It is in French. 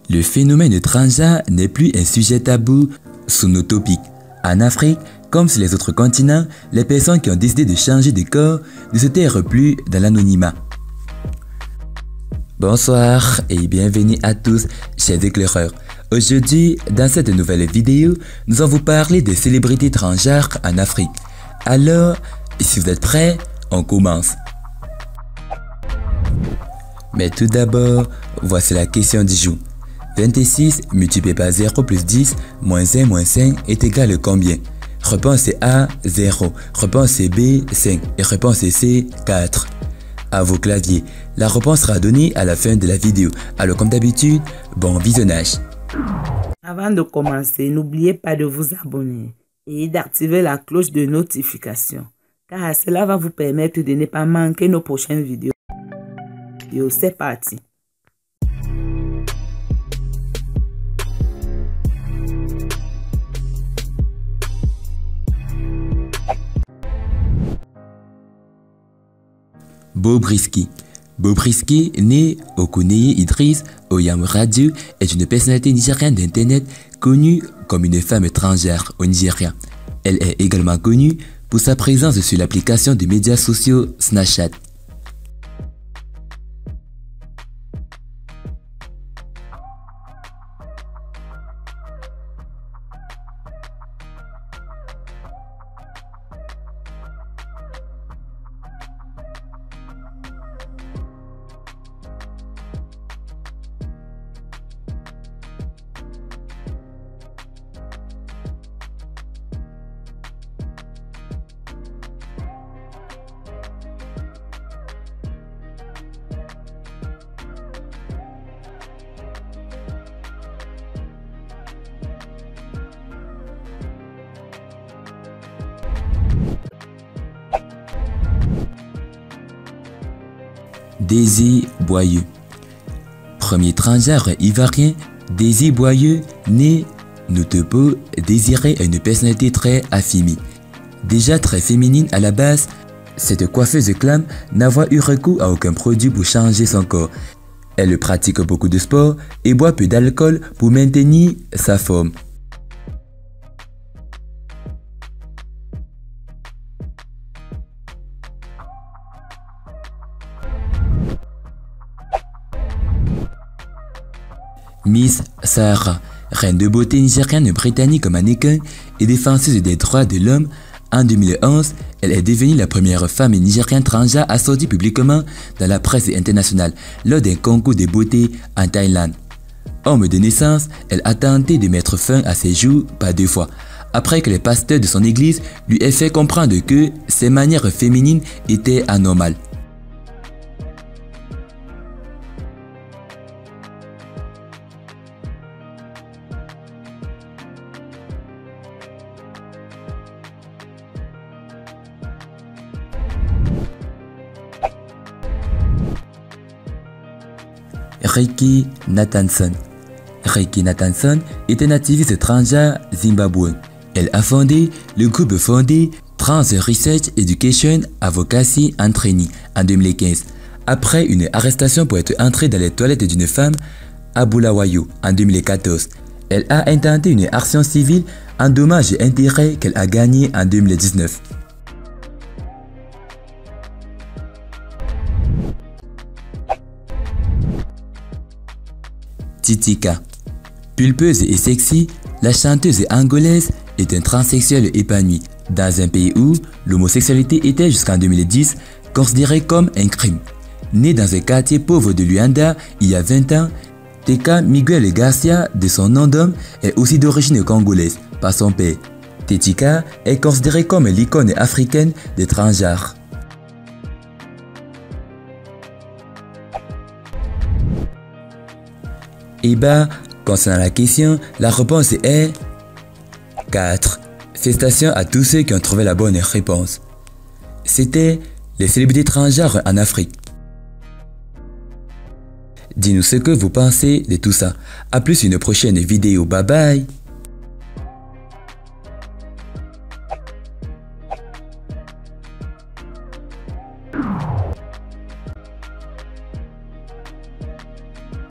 Le phénomène transgenre n'est plus un sujet tabou sous nos topics. En Afrique, comme sur les autres continents, les personnes qui ont décidé de changer de corps ne se tairent plus dans l'anonymat. Bonsoir et bienvenue à tous, chers éclaireurs. Aujourd'hui, dans cette nouvelle vidéo, nous allons vous parler des célébrités transgenres en Afrique. Alors, si vous êtes prêts, on commence. Mais tout d'abord, voici la question du jour. 26 multiplié par 0 plus 10 moins 1 moins 5 est égal à combien? Réponse A, 0. Réponse B, 5. Et réponse C, 4. À vos claviers. La réponse sera donnée à la fin de la vidéo. Alors comme d'habitude, bon visionnage. Avant de commencer, n'oubliez pas de vous abonner et d'activer la cloche de notification, car cela va vous permettre de ne pas manquer nos prochaines vidéos. C'est parti. Bobrisky. Bobrisky, né Okuneye Idriss Oyam Radio, est une personnalité nigériane d'internet connue comme une femme transgenre au Nigeria. Elle est également connue pour sa présence sur l'application de médias sociaux Snapchat. Désir Boyeux. Premier transgenre ivoirien, Désir Boyeux, né Notopo, désirait une personnalité très affirmée. Déjà très féminine à la base, cette coiffeuse clame n'avoir eu recours à aucun produit pour changer son corps. Elle pratique beaucoup de sport et boit peu d'alcool pour maintenir sa forme. Miss Sahara, reine de beauté nigériane britannique mannequin et défenseuse des droits de l'homme, en 2011, elle est devenue la première femme nigériane transgenre à sortir publiquement dans la presse internationale lors d'un concours de beauté en Thaïlande. Homme de naissance, elle a tenté de mettre fin à ses jours par 2 fois, après que les pasteurs de son église lui aient fait comprendre que ses manières féminines étaient anormales. Ricky Nathanson. Ricky Nathanson est un activiste transgenre zimbabwéen. Elle a fondé le groupe fondé Trans Research Education Advocacy and Training en 2015, après une arrestation pour être entrée dans les toilettes d'une femme à Bulawayo en 2014. Elle a intenté une action civile en dommages et intérêts qu'elle a gagnée en 2019. Titika. Pulpeuse et sexy, la chanteuse angolaise est un transsexuel épanoui dans un pays où l'homosexualité était jusqu'en 2010 considérée comme un crime. Née dans un quartier pauvre de Luanda il y a 20 ans, Teka Miguel Garcia, de son nom d'homme, est aussi d'origine congolaise par son père. Titika est considérée comme l'icône africaine des transgenres. Et bah, concernant la question, la réponse est 4. Félicitations à tous ceux qui ont trouvé la bonne réponse. C'était les célébrités transgenres en Afrique. Dis-nous ce que vous pensez de tout ça. A plus une prochaine vidéo. Bye bye.